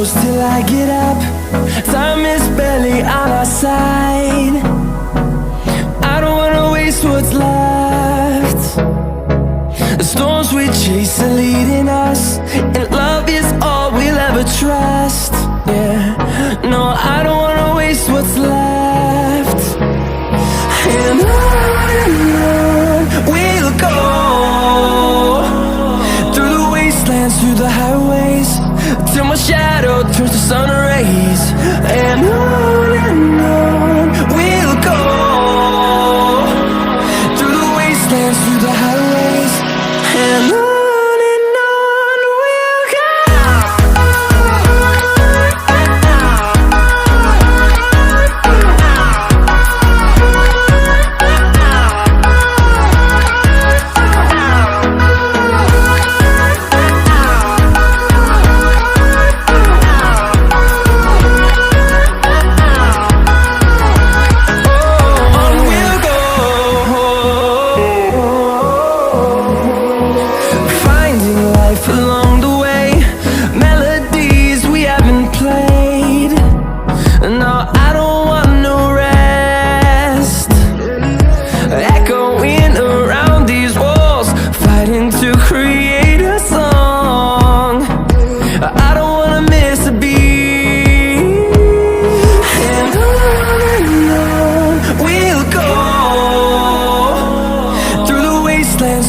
close till I get up. Time is barely on our side. I don't wanna waste what's left. The storms we chase are leading us, and love is all we'll ever trust. Yeah, no, I don't wanna waste what's left. And on we'll go, through the wastelands, through the highways, till my shadow turns to sun rays. And on we'll go, through the wastelands, through the highways, and on we'll go.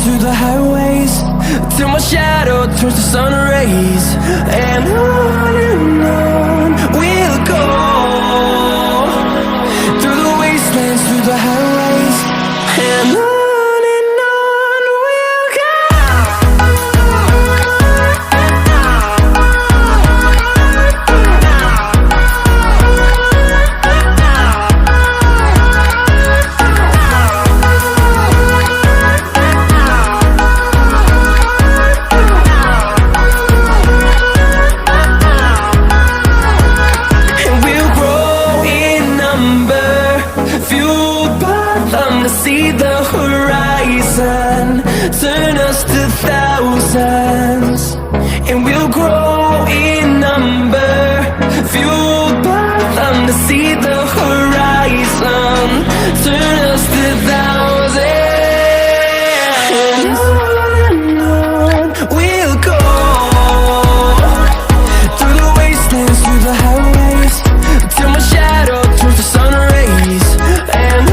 Through the highways, till my shadow turns to sun rays. And on we'll go, through the wastelands, through the highways, and on we'll go. See the horizon, turn us to thousands, and we'll grow in number, fueled by them. To see the horizon, turn us to thousands, and on we'll go, through the wastelands, through the highways, till my shadow turns to sun rays. And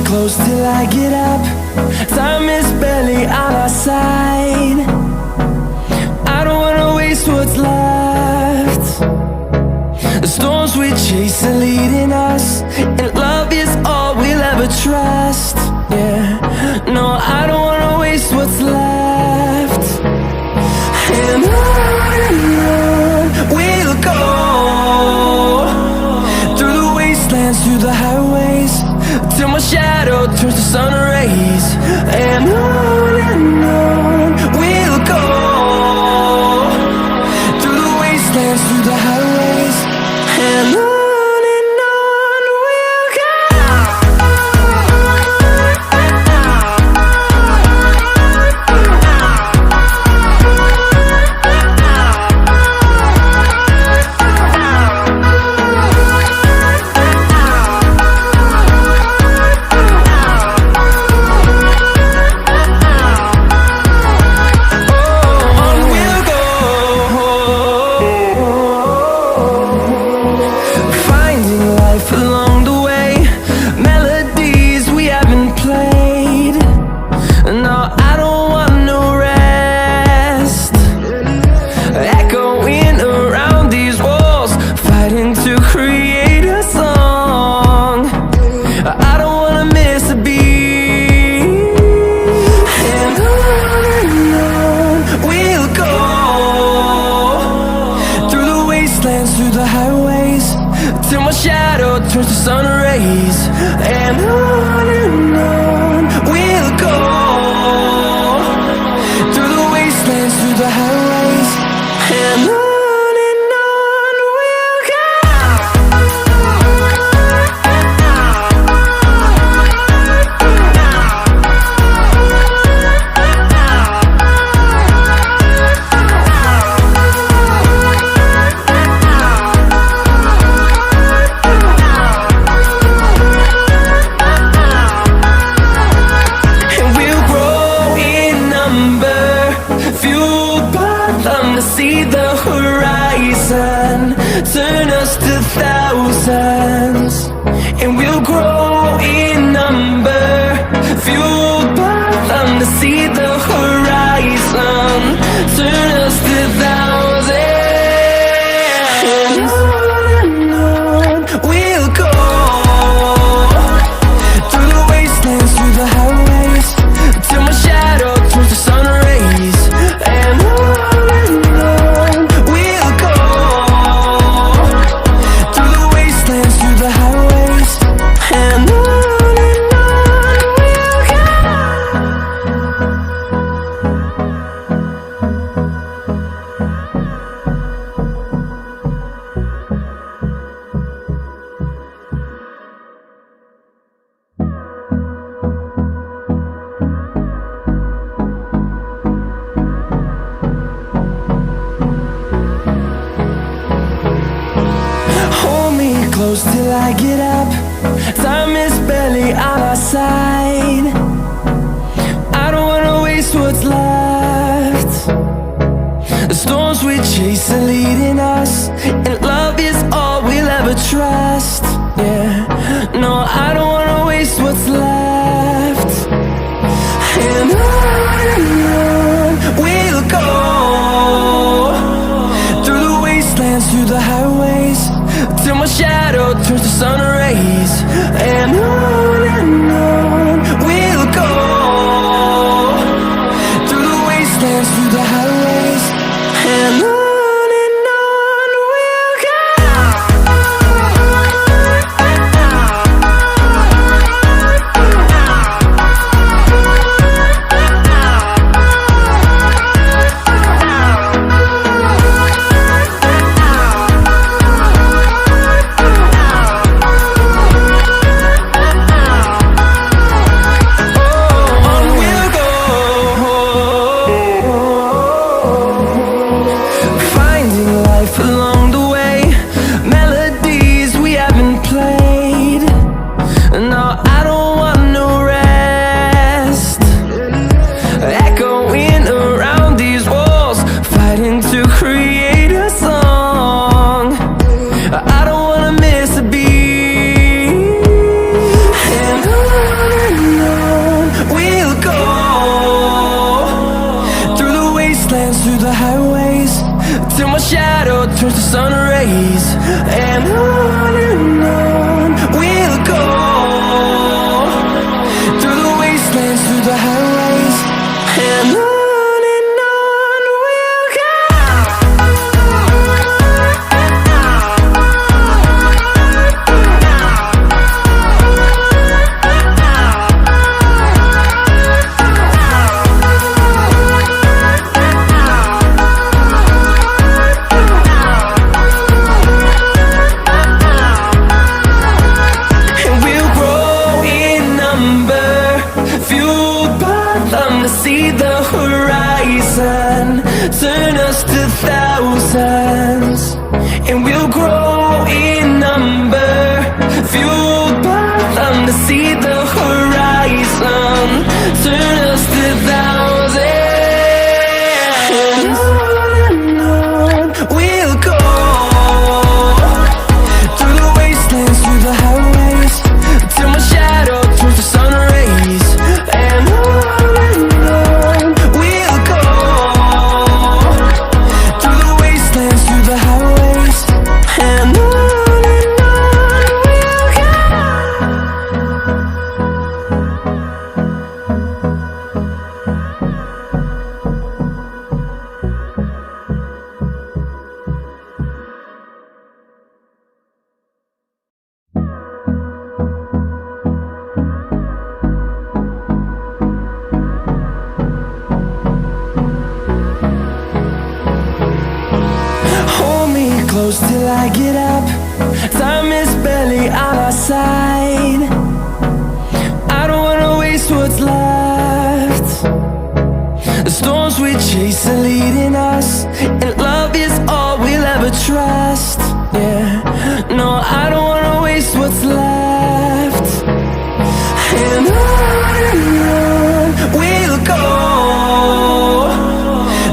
close till I get up. Time is barely on our side. I don't wanna waste what's left. The storms we chase are leading us, and love is all we'll ever trust. Yeah, no, I don't wanna waste what's left. And on we'll go, through the wastelands, through the highways, till my shadow turns to sun rays. And on we'll go, through the wastelands, through the highways, and on. turns to sun rays, and on we'll go, through the wastelands, through the highways, and on we'll go. See the horizon, turn us to thousands, and we'll grow in number, fueled by them to see the horizon, turn us to thousands, and on we'll go, through the wastelands, through the highways, till my shadow turns to sun rays, and close till I get up. Time is barely on our side. I don't wanna waste what's left. The storms we chase are leading us, and love is all we'll ever trust. Yeah, no, I don't wanna waste what's left. And on we'll go, through the wastelands, through the highways, till my shadow turns to sun rays, and on we'll go, through the wastelands, through the highways, and on we'll go. Through the highways, till my shadow turns to sun rays, and on we'll go, through the wastelands, through the highways, and on we'll go. See the horizon, turn us to thousands, and we'll grow in number, fueled by them to see the horizon, turn us to thousands, and on we'll go, through the wastelands, through the highways, till my shadow turns to sun rays, and on and on we'll go. close till I get up. Time is barely on our side. I don't wanna waste what's left. The storms we chase are leading us, and love is all we'll ever trust. Yeah, no, I don't wanna waste what's left. And on we'll go,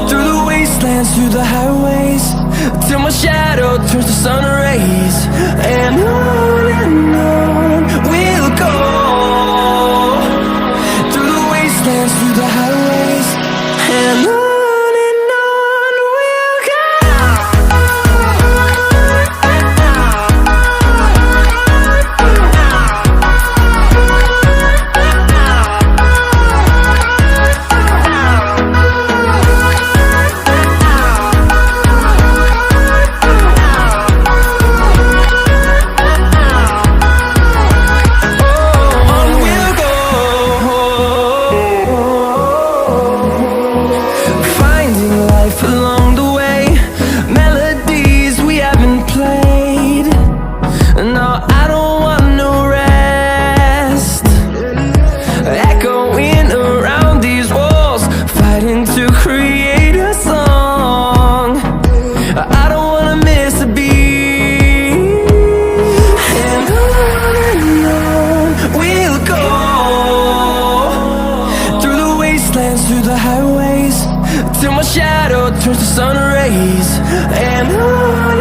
through the wastelands, through the highways, till my shadow turns to sun rays. And on we'll go, through the wastelands, through the highways, and on we'll go. Along the way, melodies we haven't played. No, I don't want no rest. Echoing around these walls, fighting to create a song. I don't wanna miss a beat. And on we'll go, through the wastelands, through the highways, till my shadow turns to sun rays. And on